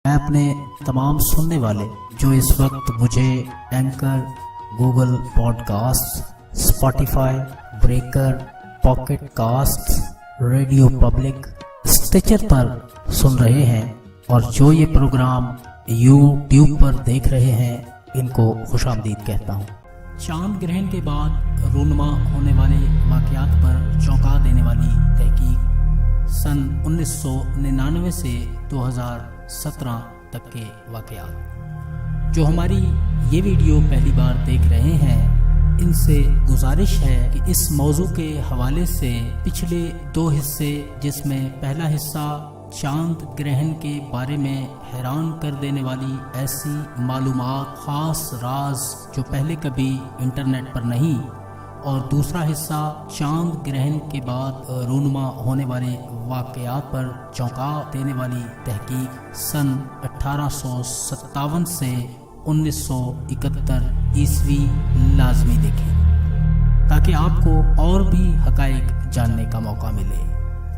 میں اپنے تمام سننے والے جو اس وقت مجھے Anchor, Google podcast, Spotify, Breaker, Pocket Cast, Radio Public, Stitcher پر سن رہے ہیں اور جو یہ پروگرام یوٹیوب پر دیکھ رہے ہیں، ان کو خوش آمدید کہتا ہوں۔ چاند گرہن کے بعد رونما ہونے والے واقعات پر چونکا دینے والی تحقیق سن 1999 سے 2017 تک کے واقعات۔ جو ہماری یہ ویڈیو پہلی بار دیکھ رہے ہیں، ان سے گزارش ہے کہ اس موضوع کے حوالے سے پچھلے 2 حصے، جس میں پہلا حصہ چاند گرہن کے بارے میں حیران کر دینے والی ایسی معلومات، خاص راز جو پہلے کبھی انٹرنیٹ پر نہیں، اور دوسرا حصہ چاند گرہن کے بعد رونما ہونے والے واقعات پر چونکا دینے والی تحقیق سن 1857 سے 1971 عیسوی لازمی دیکھیں تاکہ آپ کو اور بھی حقائق جاننے کا موقع ملے۔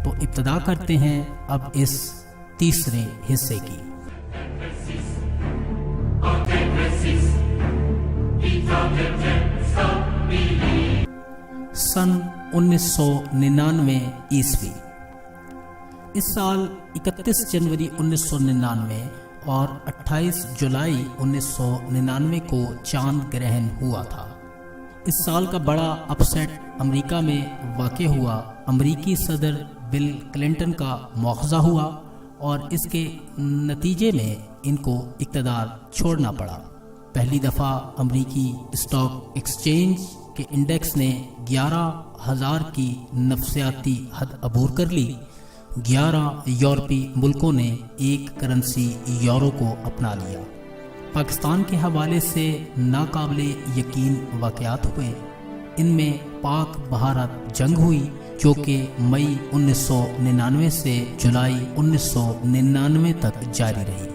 تو ابتدا کرتے ہیں اب اس تیسرے حصے کی۔ سن 1999 عیسوی۔ اس سال 31 جنوری 1999 اور 28 جولائی 1999 کو چاند گرہن ہوا تھا۔ اس سال کا بڑا اپسیٹ امریکہ میں واقع ہوا۔ امریکی صدر بل کلنٹن کا مواخذہ ہوا اور اس کے نتیجے میں ان کو اقتدار چھوڑنا پڑا۔ پہلی دفعہ امریکی اسٹاک ایکسچینج کے انڈیکس نے 11,000 کی نفسیاتی حد عبور کر لی۔ 11 یورپی ملکوں نے ایک کرنسی یورو کو اپنا لیا۔ پاکستان کے حوالے سے ناقابل یقین واقعات ہوئے۔ ان میں پاک بھارت جنگ ہوئی جو کہ مئی 1999 سے جولائی 1999 تک جاری رہی۔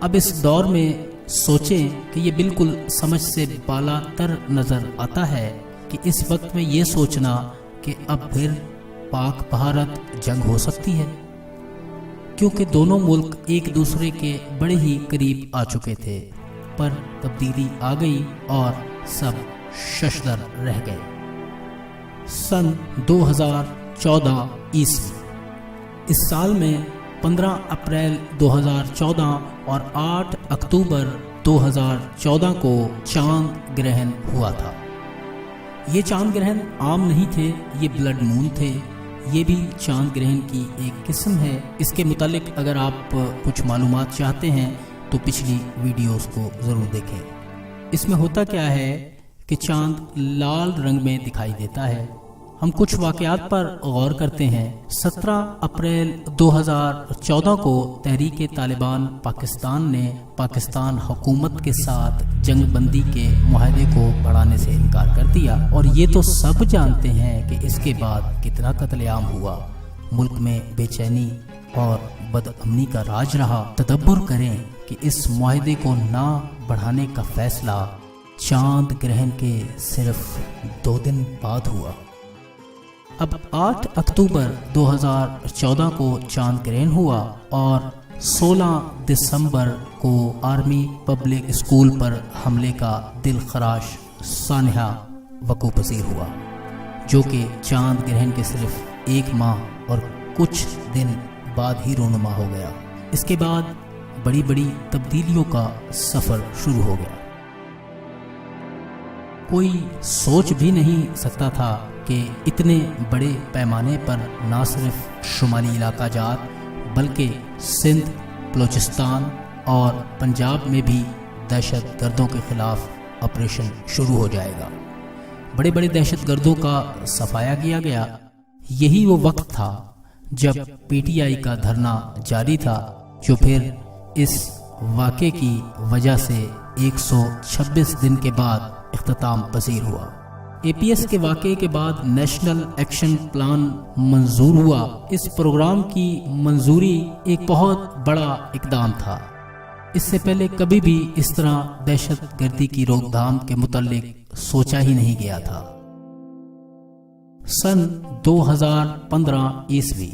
اب اس دور میں سوچیں کہ یہ بالکل سمجھ سے بالا تر نظر آتا ہے کہ اس وقت میں یہ سوچنا کہ اب پھر پاک بھارت جنگ ہو سکتی ہے، کیونکہ دونوں ملک ایک دوسرے کے بڑے ہی قریب آ چکے تھے، پر تبدیلی آ گئی اور سب ششدر رہ گئے۔ سن 2014 عیسوی۔ اس سال میں 15 اپریل 2014 اور 8 اکتوبر 2014 کو چاند گرہن ہوا تھا۔ یہ چاند گرہن عام نہیں تھے، یہ بلڈ مون تھے۔ یہ بھی چاند گرہن کی ایک قسم ہے۔ اس کے متعلق اگر آپ کچھ معلومات چاہتے ہیں تو پچھلی ویڈیوز کو ضرور دیکھیں۔ اس میں ہوتا کیا ہے کہ چاند لال رنگ میں دکھائی دیتا ہے۔ ہم کچھ واقعات پر غور کرتے ہیں۔ 17 اپریل 2014 کو تحریک طالبان پاکستان نے پاکستان حکومت کے ساتھ جنگ بندی کے معاہدے کو بڑھانے سے انکار کر دیا، اور یہ تو سب جانتے ہیں کہ اس کے بعد کتنا قتل عام ہوا۔ ملک میں بے چینی اور بد امنی کا راج رہا۔ تدبر کریں کہ اس معاہدے کو نہ بڑھانے کا فیصلہ چاند گرہن کے صرف 2 دن بعد ہوا۔ اب 8 اکتوبر 2014 کو چاند گرہن ہوا اور 16 دسمبر کو آرمی پبلک اسکول پر حملے کا دل خراش سانحہ وقوع پذیر ہوا، جو کہ چاند گرہن کے صرف 1 ماہ اور کچھ دن بعد ہی رونما ہو گیا۔ اس کے بعد بڑی بڑی تبدیلیوں کا سفر شروع ہو گیا۔ کوئی سوچ بھی نہیں سکتا تھا کہ اتنے بڑے پیمانے پر نہ صرف شمالی علاقہ جات بلکہ سندھ، بلوچستان اور پنجاب میں بھی دہشت گردوں کے خلاف آپریشن شروع ہو جائے گا۔ بڑے بڑے دہشت گردوں کا صفایا کیا گیا۔ یہی وہ وقت تھا جب پی ٹی آئی کا دھرنا جاری تھا، جو پھر اس واقعے کی وجہ سے 126 دن کے بعد اختتام پذیر ہوا۔ اے پی ایس کے واقعے کے بعد نیشنل ایکشن پلان منظور ہوا۔ اس پروگرام کی منظوری ایک بہت بڑا اقدام تھا۔ اس سے پہلے کبھی بھی اس طرح دہشت گردی کی روک تھام کے متعلق سوچا ہی نہیں گیا تھا۔ سن 2015 عیسوی۔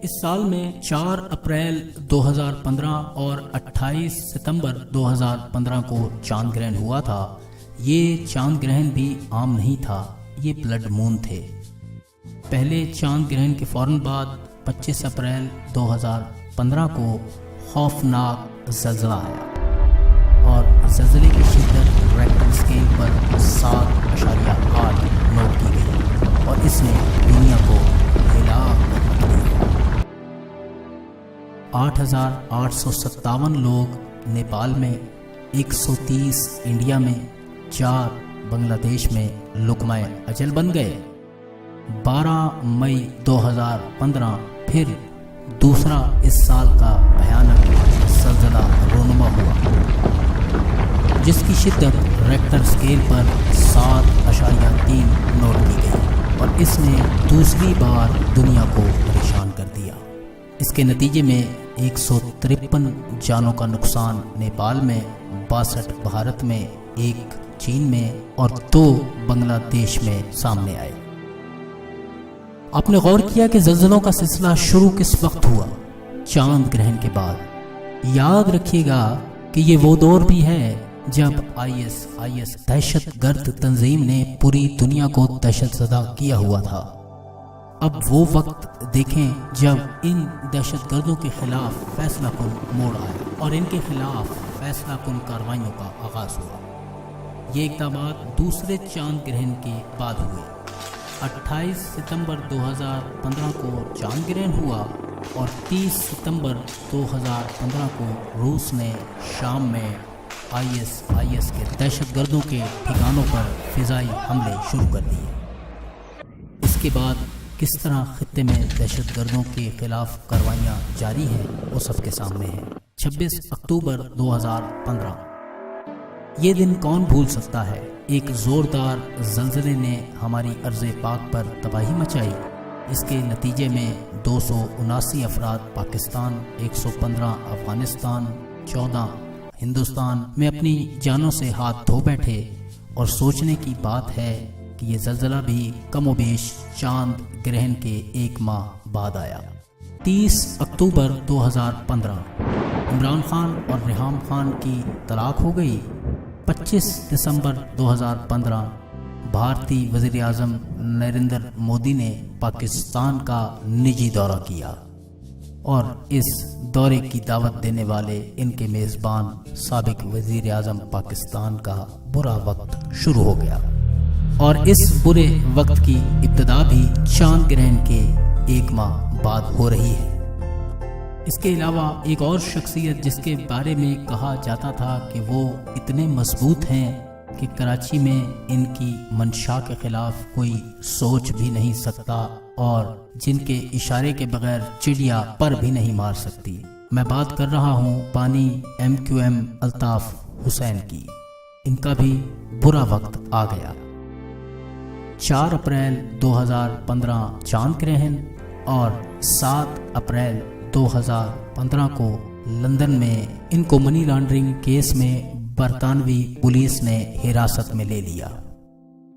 اس سال میں 4 اپریل 2015 اور 28 ستمبر 2015 کو چاند گرہن ہوا تھا۔ یہ چاند گرہن بھی عام نہیں تھا، یہ بلڈ مون تھے۔ پہلے چاند گرہن کے فوراً بعد 25 اپریل 2015 کو خوفناک زلزلہ آیا اور زلزلے کی شدت ریکٹر اسکیل پر 7.8 نوٹ کی گئی اور اس نے دنیا کو ہلا کر دیا۔ 8,857 لوگ نیپال میں، 130 انڈیا میں، 4 بنگلہ دیش میں لقمہ اجل بن گئے۔ 12 مئی 2015 پھر دوسرا اس سال کا بھیانک زلزلہ رونما ہوا، جس کی شدت ریکٹر اسکیل پر 7.3 نوٹ کی گئی اور اس نے دوسری بار دنیا کو پریشان کر دیا۔ اس کے نتیجے میں 153 جانوں کا نقصان نیپال میں، 62 بھارت میں، 1 چین میں اور 2 بنگلہ دیش میں سامنے آئے۔ آپ نے غور کیا کہ زلزلوں کا سلسلہ شروع کس وقت ہوا؟ چاند گرہن کے بعد۔ یاد رکھیے گا کہ یہ وہ دور بھی ہے جب آئی ایس دہشت گرد تنظیم نے پوری دنیا کو دہشت زدہ کیا ہوا تھا۔ اب وہ وقت دیکھیں جب ان دہشت گردوں کے خلاف فیصلہ کن موڑ آیا اور ان کے خلاف فیصلہ کن کارروائیوں کا آغاز ہوا۔ یہ اقدامات دوسرے چاند گرہن کے بعد ہوئے۔ 28 ستمبر 2015 کو چاند گرہن ہوا اور 30 ستمبر 2015 کو روس نے شام میں آئی ایس کے دہشت گردوں کے ٹھکانوں پر فضائی حملے شروع کر دیے۔ اس کے بعد کس طرح خطے میں دہشت گردوں کے خلاف کارروائیاں جاری ہیں وہ سب کے سامنے ہے۔ 26 اکتوبر 2015 یہ دن کون بھول سکتا ہے؟ ایک زوردار زلزلے نے ہماری ارض پاک پر تباہی مچائی۔ اس کے نتیجے میں 279 افراد پاکستان، 115 افغانستان، 14 ہندوستان میں اپنی جانوں سے ہاتھ دھو بیٹھے، اور سوچنے کی بات ہے کہ یہ زلزلہ بھی کم و بیش چاند گرہن کے 1 ماہ بعد آیا۔ 30 اکتوبر 2015 عمران خان اور ریحام خان کی طلاق ہو گئی۔ 25 دسمبر 2015 بھارتی وزیر اعظم نریندر مودی نے پاکستان کا نجی دورہ کیا اور اس دورے کی دعوت دینے والے ان کے میزبان سابق وزیر اعظم پاکستان کا برا وقت شروع ہو گیا، اور اس برے وقت کی ابتدا بھی چاند گرہن کے 1 ماہ بعد ہو رہی ہے۔ اس کے علاوہ ایک اور شخصیت جس کے بارے میں کہا جاتا تھا کہ وہ اتنے مضبوط ہیں کہ کراچی میں ان کی منشا کے خلاف کوئی سوچ بھی نہیں سکتا اور جن کے اشارے کے بغیر چڑیا پر بھی نہیں مار سکتی، میں بات کر رہا ہوں بانی MQM الطاف حسین کی۔ ان کا بھی برا وقت آ گیا۔ 4 اپریل 2015 چاند گرہن اور 7 اپریل 2015 کو لندن میں ان کو منی لانڈرنگ کیس میں برطانوی پولیس نے حراست میں لے لیا۔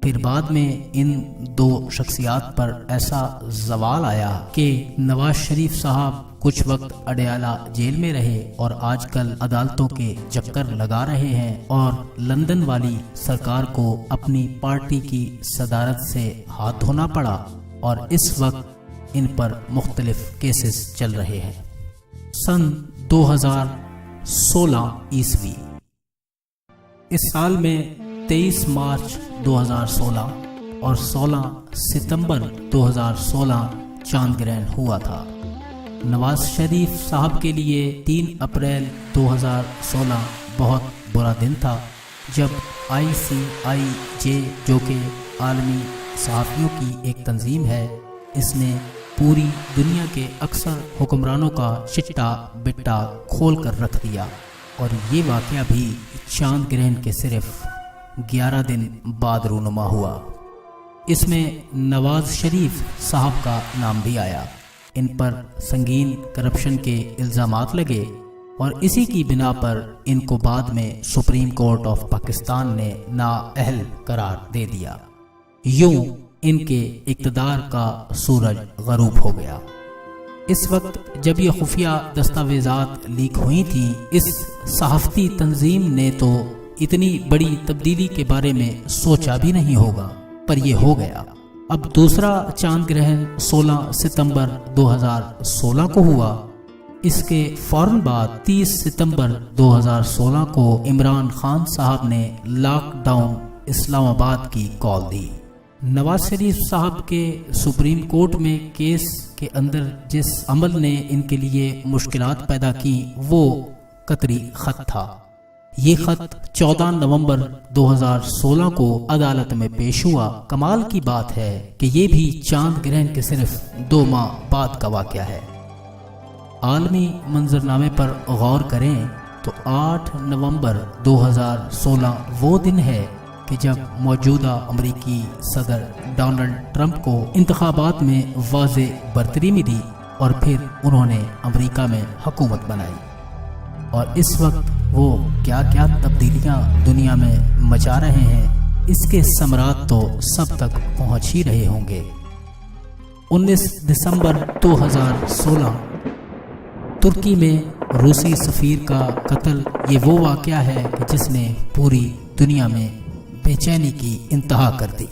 پھر بعد میں ان 2 شخصیات پر ایسا زوال آیا کہ نواز شریف صاحب کچھ وقت اڈیالہ جیل میں رہے اور آج کل عدالتوں کے چکر لگا رہے ہیں، اور لندن والی سرکار کو اپنی پارٹی کی صدارت سے ہاتھ دھونا پڑا، اور اس وقت ان پر مختلف کیسز چل رہے ہیں۔ سن 2016 عیسوی، اس سال میں 23 مارچ 2016 اور 16 ستمبر 2016 چاند گرہن ہوا تھا۔ نواز شریف صاحب کے لیے 3 اپریل 2016 بہت برا دن تھا، جب ICIJ جو کہ عالمی صحافیوں کی ایک تنظیم ہے، اس نے پوری دنیا کے اکثر حکمرانوں کا چٹا بٹا کھول کر رکھ دیا، اور یہ واقعہ بھی چاند گرہن کے صرف 11 دن بعد رونما ہوا۔ اس میں نواز شریف صاحب کا نام بھی آیا۔ ان پر سنگین کرپشن کے الزامات لگے، اور اسی کی بنا پر ان کو بعد میں سپریم کورٹ آف پاکستان نے نااہل قرار دے دیا۔ یوں ان کے اقتدار کا سورج غروب ہو گیا۔ اس وقت جب یہ خفیہ دستاویزات لیک ہوئی تھیں، اس صحافتی تنظیم نے تو اتنی بڑی تبدیلی کے بارے میں سوچا بھی نہیں ہوگا، پر یہ ہو گیا۔ اب دوسرا چاند گرہن 16 ستمبر 2016 کو ہوا۔ اس کے فوراً بعد 30 ستمبر 2016 کو عمران خان صاحب نے لاک ڈاؤن اسلام آباد کی کال دی۔ نواز شریف صاحب کے سپریم کورٹ میں کیس کے اندر جس عمل نے ان کے لیے مشکلات پیدا کی وہ قطری خط تھا۔ یہ خط 14 نومبر 2016 کو عدالت میں پیش ہوا۔ کمال کی بات ہے کہ یہ بھی چاند گرہن کے صرف 2 ماہ بعد کا واقعہ ہے۔ عالمی منظرنامے پر غور کریں تو 8 نومبر 2016 وہ دن ہے کہ جب موجودہ امریکی صدر ڈونلڈ ٹرمپ کو انتخابات میں واضح برتری ملی اور پھر انہوں نے امریکہ میں حکومت بنائی، اور اس وقت وہ کیا کیا تبدیلیاں دنیا میں مچا رہے ہیں، اس کے ثمرات تو سب تک پہنچ ہی رہے ہوں گے۔ 19 دسمبر 2016 ترکی میں روسی سفیر کا قتل، یہ وہ واقعہ ہے کہ جس نے پوری دنیا میں بے چینی کی انتہا کر دی۔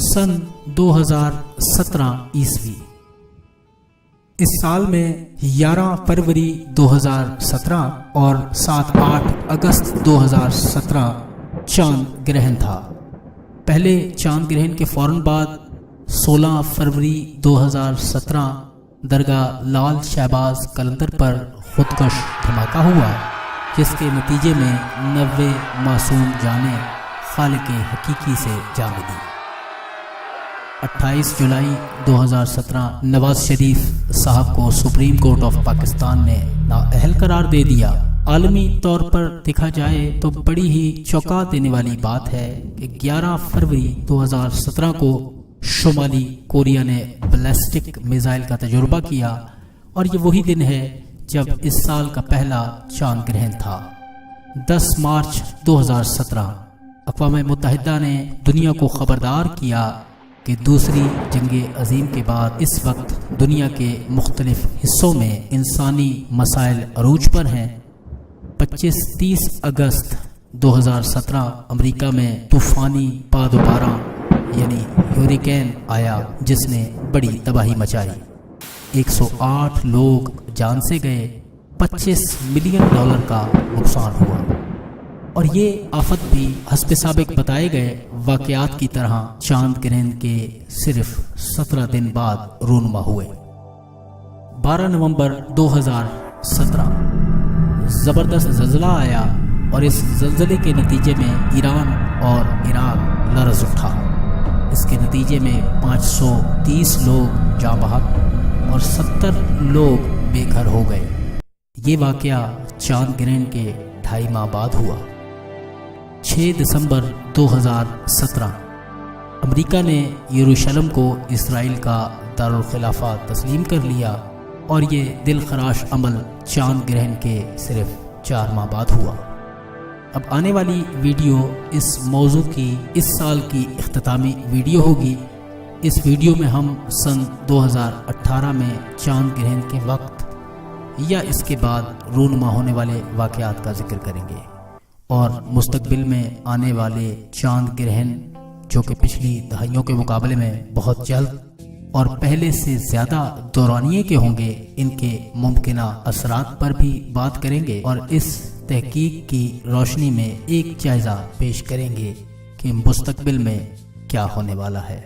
سن 2017 عیسوی، اس سال میں 11 فروری 2017 اور 7-8 اگست 2017 چاند گرہن تھا۔ پہلے چاند گرہن کے فوراً بعد 16 فروری 2017 درگاہ لال شہباز قلندر پر خودکش دھماکہ ہوا، جس کے نتیجے میں 90 معصوم جانیں خالق حقیقی سے جا ملی۔ 28 جولائی 2017 نواز شریف صاحب کو سپریم کورٹ آف پاکستان نے نااہل قرار دے دیا۔ عالمی طور پر دیکھا جائے تو بڑی ہی چونکا دینے والی بات ہے کہ 11 فروری 2017 کو شمالی کوریا نے بیلسٹک میزائل کا تجربہ کیا، اور یہ وہی دن ہے جب اس سال کا پہلا چاند گرہن تھا۔ 10 مارچ 2017 اقوام متحدہ نے دنیا کو خبردار کیا کہ دوسری جنگ عظیم کے بعد اس وقت دنیا کے مختلف حصوں میں انسانی مسائل عروج پر ہیں۔ 25-30 اگست 2017 امریکہ میں طوفانی باد و باران یعنی ہیوریکین آیا، جس نے بڑی تباہی مچائی۔ 108 لوگ جان سے گئے، $25 ملین کا نقصان ہوا، اور یہ آفت بھی حسب سابق بتائے گئے واقعات کی طرح چاند گرہن کے صرف 17 دن بعد رونما ہوئے۔ 12 نومبر 2017 زبردست زلزلہ آیا، اور اس زلزلے کے نتیجے میں ایران اور عراق لرز اٹھا۔ اس کے نتیجے میں 530 لوگ جاں بحق اور 70 لوگ بے گھر ہو گئے۔ یہ واقعہ چاند گرہن کے 2.5 ماہ بعد ہوا۔ 6 دسمبر 2017 امریکہ نے یروشلم کو اسرائیل کا دارالخلافہ تسلیم کر لیا، اور یہ دل خراش عمل چاند گرہن کے صرف 4 ماہ بعد ہوا۔ اب آنے والی ویڈیو اس موضوع کی اس سال کی اختتامی ویڈیو ہوگی۔ اس ویڈیو میں ہم سن 2018 میں چاند گرہن کے وقت یا اس کے بعد رونما ہونے والے واقعات کا ذکر کریں گے، اور مستقبل میں آنے والے چاند گرہن جو کہ پچھلی دہائیوں کے مقابلے میں بہت جلد اور پہلے سے زیادہ دورانیے کے ہوں گے، ان کے ممکنہ اثرات پر بھی بات کریں گے، اور اس تحقیق کی روشنی میں ایک جائزہ پیش کریں گے کہ مستقبل میں کیا ہونے والا ہے۔